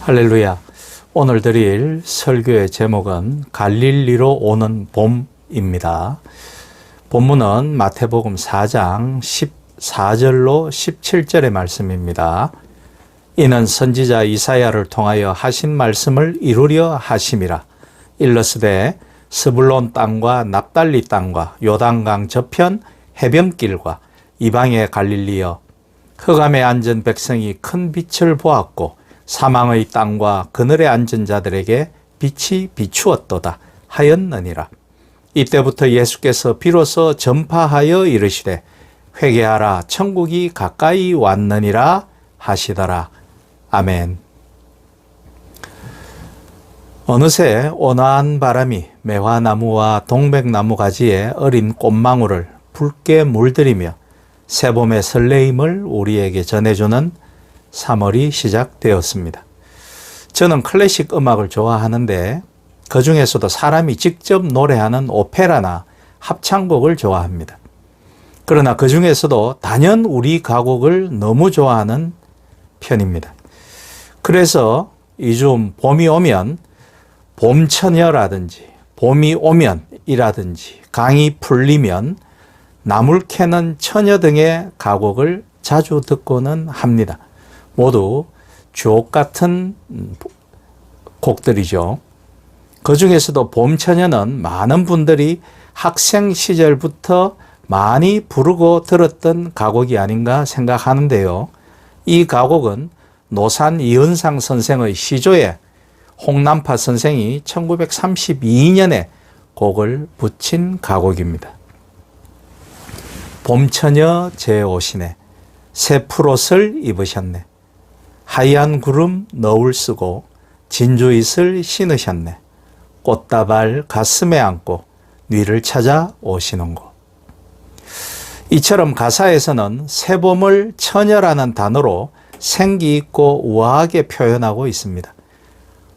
할렐루야. 오늘 드릴 설교의 제목은 갈릴리로 오는 봄입니다. 본문은 마태복음 4장 14절로 17절의 말씀입니다. 이는 선지자 이사야를 통하여 하신 말씀을 이루려 하심이라. 일러스되 스불론 땅과 납달리 땅과 요단강 저편 해변길과 이방의 갈릴리여, 흑암에 앉은 백성이 큰 빛을 보았고 사망의 땅과 그늘에 앉은 자들에게 빛이 비추었도다 하였느니라. 이때부터 예수께서 비로소 전파하여 이르시되 회개하라, 천국이 가까이 왔느니라 하시더라. 아멘. 어느새 온화한 바람이 매화나무와 동백나무 가지에 어린 꽃망울을 붉게 물들이며 새봄의 설레임을 우리에게 전해주는 3월이 시작되었습니다. 저는 클래식 음악을 좋아하는데 그 중에서도 사람이 직접 노래하는 오페라나 합창곡을 좋아합니다. 그러나 그 중에서도 단연 우리 가곡을 너무 좋아하는 편입니다. 그래서 요즘 봄이 오면 봄처녀라든지 봄이 오면이라든지 강이 풀리면 나물 캐는 처녀 등의 가곡을 자주 듣고는 합니다. 모두 주옥 같은 곡들이죠. 그 중에서도 봄처녀는 많은 분들이 학생 시절부터 많이 부르고 들었던 가곡이 아닌가 생각하는데요. 이 가곡은 노산 이은상 선생의 시조에 홍남파 선생이 1932년에 곡을 붙인 가곡입니다. 봄처녀 제 오시네, 새 푸롯을 입으셨네, 하얀 구름 너울 쓰고 진주잇을 신으셨네, 꽃다발 가슴에 안고 뉘를 찾아 오시는 곳. 이처럼 가사에서는 새봄을 처녀라는 단어로 생기 있고 우아하게 표현하고 있습니다.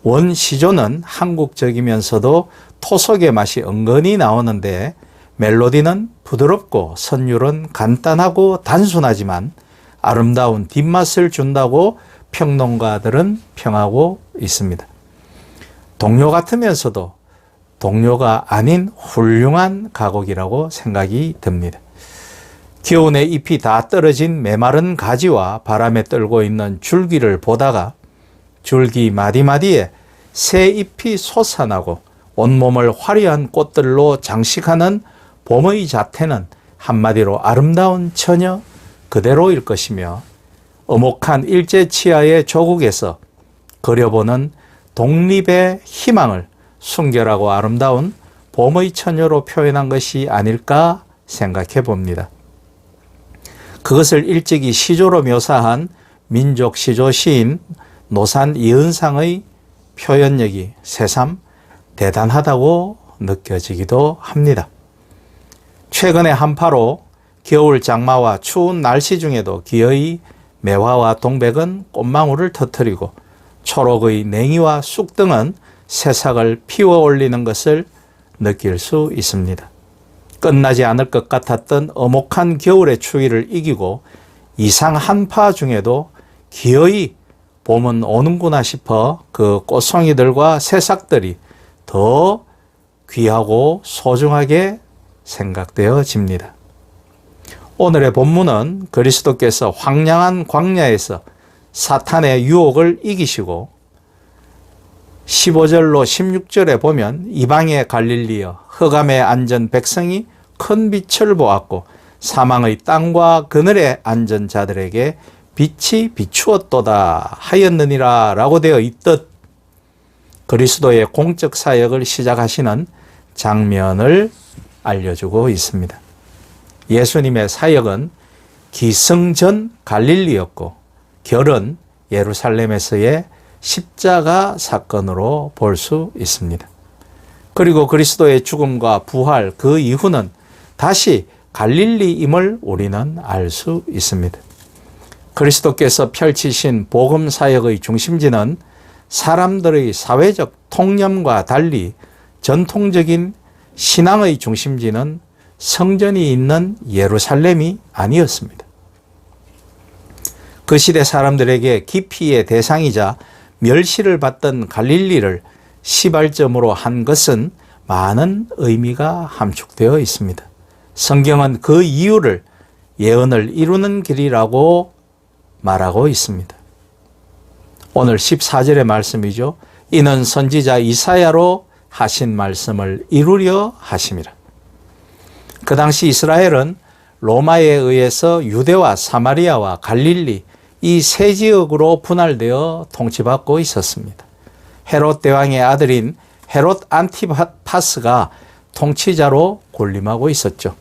원 시조는 한국적이면서도 토속의 맛이 은근히 나오는데 멜로디는 부드럽고 선율은 간단하고 단순하지만 아름다운 뒷맛을 준다고 평론가들은 평하고 있습니다. 동요 같으면서도 동요가 아닌 훌륭한 가곡이라고 생각이 듭니다. 기온에 잎이 다 떨어진 메마른 가지와 바람에 떨고 있는 줄기를 보다가 줄기 마디마디에 새 잎이 솟아나고 온몸을 화려한 꽃들로 장식하는 봄의 자태는 한마디로 아름다운 처녀 그대로일 것이며, 어목한 일제치하의 조국에서 그려보는 독립의 희망을 순결하고 아름다운 봄의 처녀로 표현한 것이 아닐까 생각해 봅니다. 그것을 일찍이 시조로 묘사한 민족 시조 시인 노산 이은상의 표현력이 새삼 대단하다고 느껴지기도 합니다. 최근의 한파로 겨울 장마와 추운 날씨 중에도 기어이 매화와 동백은 꽃망울을 터뜨리고 초록의 냉이와 쑥 등은 새싹을 피워 올리는 것을 느낄 수 있습니다. 끝나지 않을 것 같았던 어목한 겨울의 추위를 이기고 이상 한파 중에도 기어이 봄은 오는구나 싶어 그 꽃송이들과 새싹들이 더 귀하고 소중하게 생각되어집니다. 오늘의 본문은 그리스도께서 황량한 광야에서 사탄의 유혹을 이기시고 15절로 16절에 보면 이방의 갈릴리여, 흑암에 앉은 백성이 큰 빛을 보았고 사망의 땅과 그늘에 앉은 자들에게 빛이 비추었도다 하였느니라 라고 되어 있듯 그리스도의 공적 사역을 시작하시는 장면을 알려주고 있습니다. 예수님의 사역은 기승전 갈릴리였고 결은 예루살렘에서의 십자가 사건으로 볼 수 있습니다. 그리고 그리스도의 죽음과 부활 그 이후는 다시 갈릴리임을 우리는 알 수 있습니다. 그리스도께서 펼치신 복음 사역의 중심지는 사람들의 사회적 통념과 달리 전통적인 신앙의 중심지는 성전이 있는 예루살렘이 아니었습니다. 그 시대 사람들에게 기피의 대상이자 멸시를 받던 갈릴리를 시발점으로 한 것은 많은 의미가 함축되어 있습니다. 성경은 그 이유를 예언을 이루는 길이라고 말하고 있습니다. 오늘 14절의 말씀이죠. 이는 선지자 이사야로 하신 말씀을 이루려 하심이라. 그 당시 이스라엘은 로마에 의해서 유대와 사마리아와 갈릴리 이 세 지역으로 분할되어 통치받고 있었습니다. 헤롯 대왕의 아들인 헤롯 안티파스가 통치자로 군림하고 있었죠.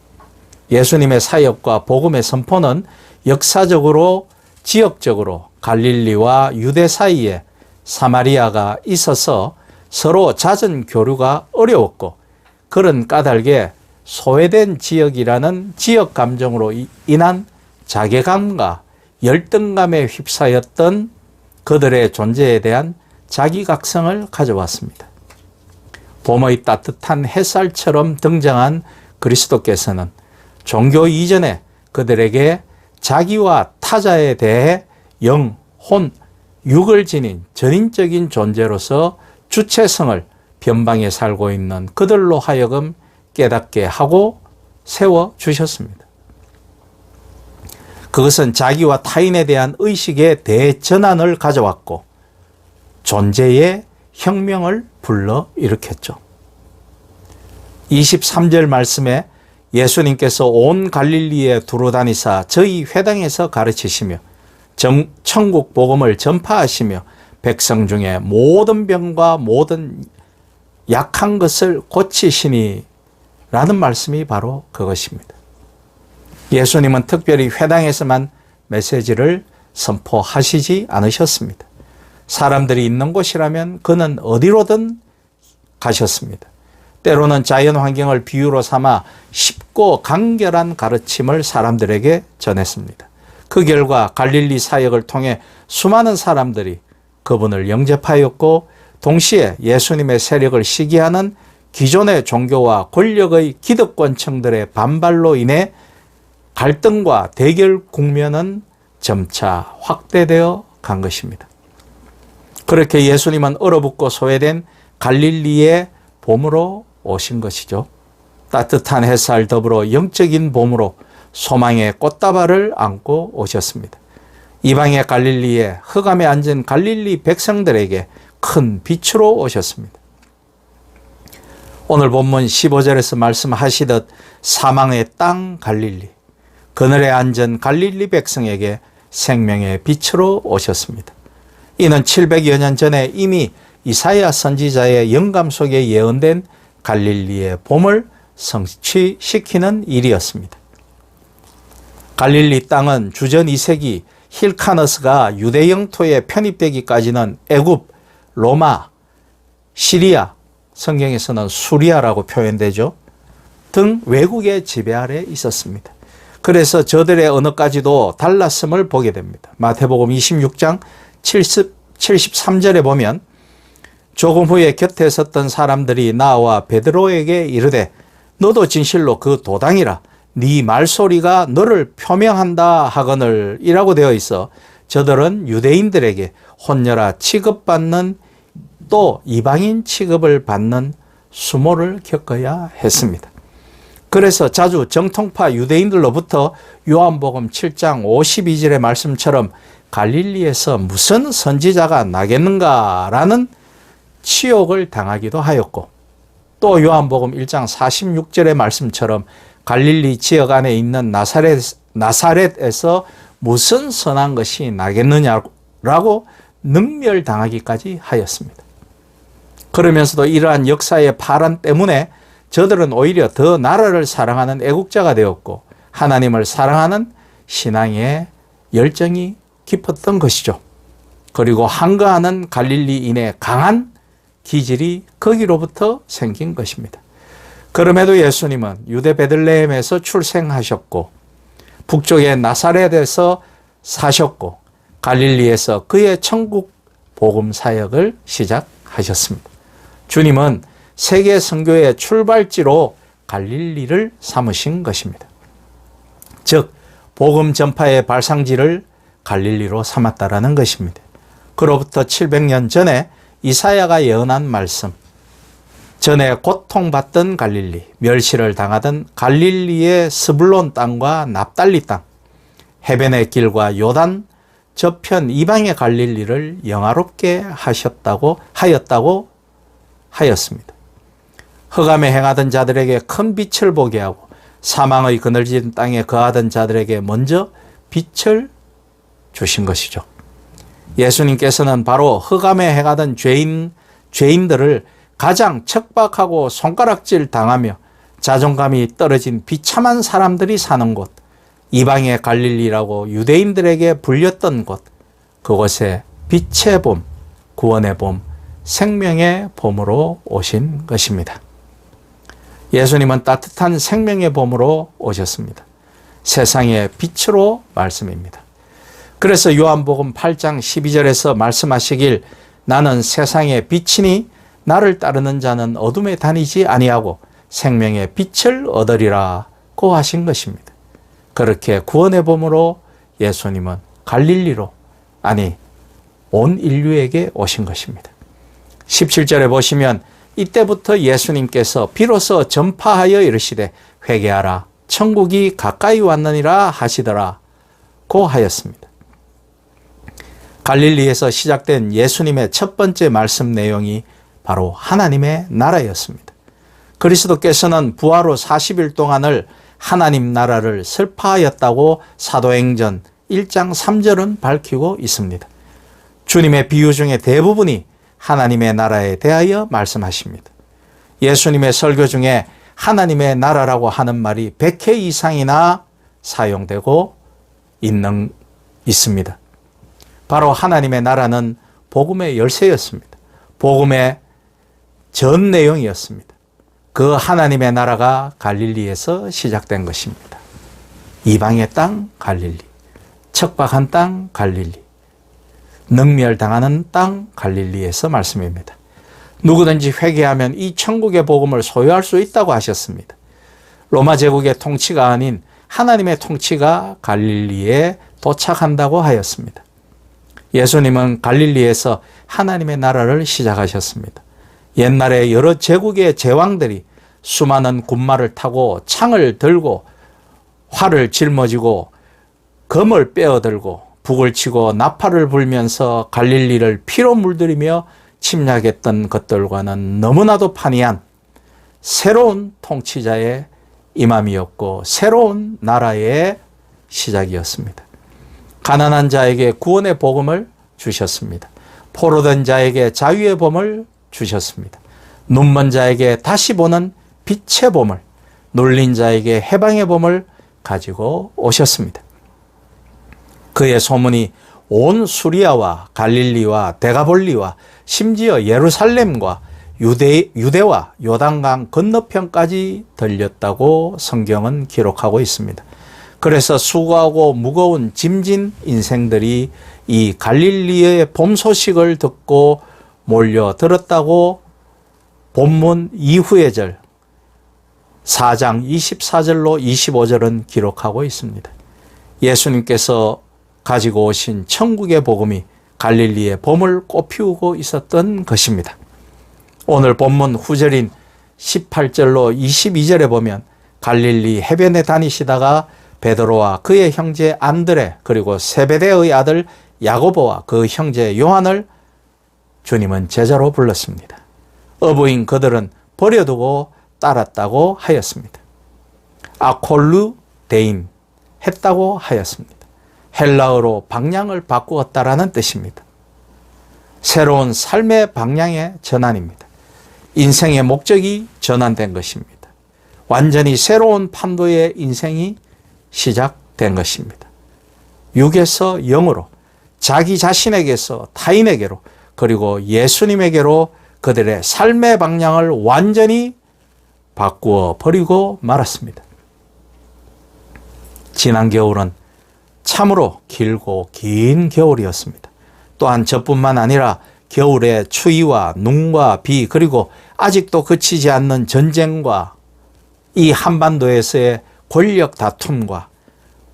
예수님의 사역과 복음의 선포는 역사적으로 지역적으로 갈릴리와 유대 사이에 사마리아가 있어서 서로 잦은 교류가 어려웠고 그런 까닭에 소외된 지역이라는 지역 감정으로 인한 자괴감과 열등감에 휩싸였던 그들의 존재에 대한 자기각성을 가져왔습니다. 봄의 따뜻한 햇살처럼 등장한 그리스도께서는 종교 이전에 그들에게 자기와 타자에 대해 영, 혼, 육을 지닌 전인적인 존재로서 주체성을 변방에 살고 있는 그들로 하여금 깨닫게 하고 세워주셨습니다. 그것은 자기와 타인에 대한 의식의 대전환을 가져왔고 존재의 혁명을 불러일으켰죠. 23절 말씀에 예수님께서 온 갈릴리에 두루다니사 저희 회당에서 가르치시며 천국 복음을 전파하시며 백성 중에 모든 병과 모든 약한 것을 고치시니 라는 말씀이 바로 그것입니다. 예수님은 특별히 회당에서만 메시지를 선포하시지 않으셨습니다. 사람들이 있는 곳이라면 그는 어디로든 가셨습니다. 때로는 자연 환경을 비유로 삼아 쉽고 간결한 가르침을 사람들에게 전했습니다. 그 결과 갈릴리 사역을 통해 수많은 사람들이 그분을 영접하였고 동시에 예수님의 세력을 시기하는 기존의 종교와 권력의 기득권층들의 반발로 인해 갈등과 대결 국면은 점차 확대되어 간 것입니다. 그렇게 예수님은 얼어붙고 소외된 갈릴리의 봄으로 오신 것이죠. 따뜻한 햇살 더불어 영적인 봄으로 소망의 꽃다발을 안고 오셨습니다. 이방의 갈릴리에 흑암에 앉은 갈릴리 백성들에게 큰 빛으로 오셨습니다. 오늘 본문 15절에서 말씀하시듯 사망의 땅 갈릴리, 그늘에 앉은 갈릴리 백성에게 생명의 빛으로 오셨습니다. 이는 700여 년 전에 이미 이사야 선지자의 영감 속에 예언된 갈릴리의 봄을 성취시키는 일이었습니다. 갈릴리 땅은 주전 2세기 힐카너스가 유대 영토에 편입되기까지는 애굽, 로마, 시리아, 성경에서는 수리아라고 표현되죠. 등 외국의 지배 아래 있었습니다. 그래서 저들의 언어까지도 달랐음을 보게 됩니다. 마태복음 26장 73절에 보면 조금 후에 곁에 섰던 사람들이 나와 베드로에게 이르되 너도 진실로 그 도당이라 네 말소리가 너를 표명한다 하거늘 이라고 되어 있어 저들은 유대인들에게 혼혈아 취급받는 또 이방인 취급을 받는 수모를 겪어야 했습니다. 그래서 자주 정통파 유대인들로부터 요한복음 7장 52절의 말씀처럼 갈릴리에서 무슨 선지자가 나겠는가라는 치욕을 당하기도 하였고 또 요한복음 1장 46절의 말씀처럼 갈릴리 지역 안에 있는 나사렛에서 무슨 선한 것이 나겠느냐라고 능멸당하기까지 하였습니다. 그러면서도 이러한 역사의 파란 때문에 저들은 오히려 더 나라를 사랑하는 애국자가 되었고 하나님을 사랑하는 신앙의 열정이 깊었던 것이죠. 그리고 항거하는 갈릴리인의 강한 기질이 거기로부터 생긴 것입니다. 그럼에도 예수님은 유대 베들레헴에서 출생하셨고 북쪽의 나사렛에서 사셨고 갈릴리에서 그의 천국 복음 사역을 시작하셨습니다. 주님은 세계 선교의 출발지로 갈릴리를 삼으신 것입니다. 즉 복음 전파의 발상지를 갈릴리로 삼았다라는 것입니다. 그로부터 700년 전에 이사야가 예언한 말씀, 전에 고통받던 갈릴리, 멸시를 당하던 갈릴리의 스불론 땅과 납달리 땅, 해변의 길과 요단 저편 이방의 갈릴리를 영화롭게 하였다고 하였습니다. 흑암에 행하던 자들에게 큰 빛을 보게 하고 사망의 그늘진 땅에 거하던 자들에게 먼저 빛을 주신 것이죠. 예수님께서는 바로 흑암에 행하던 죄인들을 가장 척박하고 손가락질 당하며 자존감이 떨어진 비참한 사람들이 사는 곳, 이방의 갈릴리라고 유대인들에게 불렸던 곳, 그곳에 빛의 봄, 구원의 봄, 생명의 봄으로 오신 것입니다. 예수님은 따뜻한 생명의 봄으로 오셨습니다. 세상의 빛으로 말씀입니다. 그래서 요한복음 8장 12절에서 말씀하시길 나는 세상의 빛이니 나를 따르는 자는 어둠에 다니지 아니하고 생명의 빛을 얻으리라고 하신 것입니다. 그렇게 구원의 봄으로 예수님은 갈릴리로, 아니 온 인류에게 오신 것입니다. 17절에 보시면 이때부터 예수님께서 비로소 전파하여 이르시되 회개하라 천국이 가까이 왔느니라 하시더라고 하였습니다. 갈릴리에서 시작된 예수님의 첫 번째 말씀 내용이 바로 하나님의 나라였습니다. 그리스도께서는 부활 후 40일 동안을 하나님 나라를 설파하였다고 사도행전 1장 3절은 밝히고 있습니다. 주님의 비유 중에 대부분이 하나님의 나라에 대하여 말씀하십니다. 예수님의 설교 중에 하나님의 나라라고 하는 말이 100회 이상이나 사용되고 있습니다. 바로 하나님의 나라는 복음의 열쇠였습니다. 복음의 전 내용이었습니다. 그 하나님의 나라가 갈릴리에서 시작된 것입니다. 이방의 땅 갈릴리, 척박한 땅 갈릴리, 능멸당하는 땅 갈릴리에서 말씀입니다. 누구든지 회개하면 이 천국의 복음을 소유할 수 있다고 하셨습니다. 로마 제국의 통치가 아닌 하나님의 통치가 갈릴리에 도착한다고 하였습니다. 예수님은 갈릴리에서 하나님의 나라를 시작하셨습니다. 옛날에 여러 제국의 제왕들이 수많은 군마를 타고 창을 들고 활을 짊어지고 검을 빼어들고 북을 치고 나팔을 불면서 갈릴리를 피로 물들이며 침략했던 것들과는 너무나도 판이한 새로운 통치자의 임함이었고 새로운 나라의 시작이었습니다. 가난한 자에게 구원의 복음을 주셨습니다. 포로된 자에게 자유의 봄을 주셨습니다. 눈먼 자에게 다시 보는 빛의 봄을, 눌린 자에게 해방의 봄을 가지고 오셨습니다. 그의 소문이 온 수리아와 갈릴리와 데가볼리와 심지어 예루살렘과 유대와 요단강 건너편까지 들렸다고 성경은 기록하고 있습니다. 그래서 수고하고 무거운 짐진 인생들이 이 갈릴리의 봄 소식을 듣고 몰려들었다고 본문 이후의 절 4장 24절로 25절은 기록하고 있습니다. 예수님께서 가지고 오신 천국의 복음이 갈릴리의 봄을 꽃피우고 있었던 것입니다. 오늘 본문 후절인 18절로 22절에 보면 갈릴리 해변에 다니시다가 베드로와 그의 형제 안드레 그리고 세베대의 아들 야고보와 그 형제 요한을 주님은 제자로 불렀습니다. 어부인 그들은 버려두고 따랐다고 하였습니다. 아콜루데인 했다고 하였습니다. 헬라어로 방향을 바꾸었다라는 뜻입니다. 새로운 삶의 방향의 전환입니다. 인생의 목적이 전환된 것입니다. 완전히 새로운 판도의 인생이 시작된 것입니다. 육에서 영으로, 자기 자신에게서 타인에게로, 그리고 예수님에게로 그들의 삶의 방향을 완전히 바꾸어 버리고 말았습니다. 지난 겨울은 참으로 길고 긴 겨울이었습니다. 또한 저뿐만 아니라 겨울의 추위와 눈과 비 그리고 아직도 그치지 않는 전쟁과 이 한반도에서의 권력 다툼과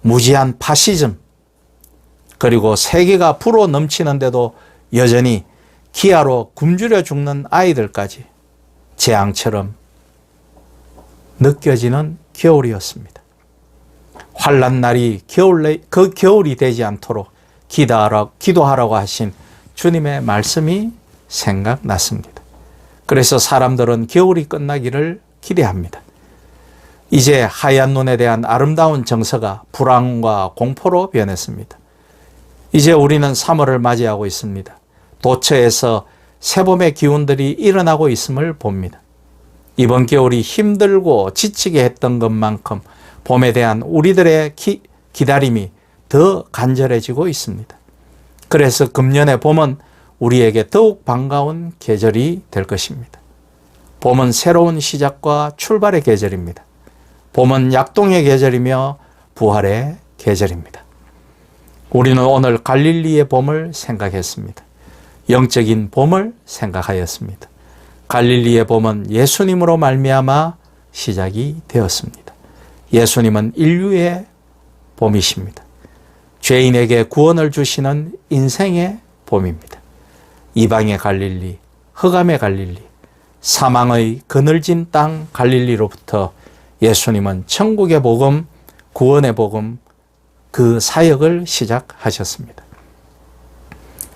무지한 파시즘 그리고 세계가 불어 넘치는데도 여전히 기아로 굶주려 죽는 아이들까지 재앙처럼 느껴지는 겨울이었습니다. 환난 날이 그 겨울이 되지 않도록 기도하라고 하신 주님의 말씀이 생각났습니다. 그래서 사람들은 겨울이 끝나기를 기대합니다. 이제 하얀 눈에 대한 아름다운 정서가 불안과 공포로 변했습니다. 이제 우리는 3월을 맞이하고 있습니다. 도처에서 새봄의 기운들이 일어나고 있음을 봅니다. 이번 겨울이 힘들고 지치게 했던 것만큼 봄에 대한 우리들의 기다림이 더 간절해지고 있습니다. 그래서 금년의 봄은 우리에게 더욱 반가운 계절이 될 것입니다. 봄은 새로운 시작과 출발의 계절입니다. 봄은 약동의 계절이며 부활의 계절입니다. 우리는 오늘 갈릴리의 봄을 생각했습니다. 영적인 봄을 생각하였습니다. 갈릴리의 봄은 예수님으로 말미암아 시작이 되었습니다. 예수님은 인류의 봄이십니다. 죄인에게 구원을 주시는 인생의 봄입니다. 이방의 갈릴리, 흑암의 갈릴리, 사망의 그늘진 땅 갈릴리로부터 예수님은 천국의 복음, 구원의 복음, 그 사역을 시작하셨습니다.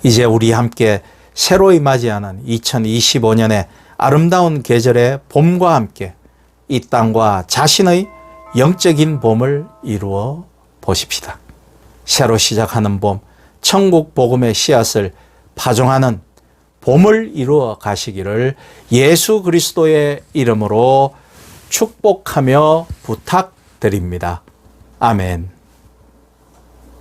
이제 우리 함께 새로이 맞이하는 2025년의 아름다운 계절의 봄과 함께 이 땅과 자신의 영적인 봄을 이루어 보십시다. 새로 시작하는 봄, 천국 복음의 씨앗을 파종하는 봄을 이루어 가시기를 예수 그리스도의 이름으로 축복하며 부탁드립니다. 아멘.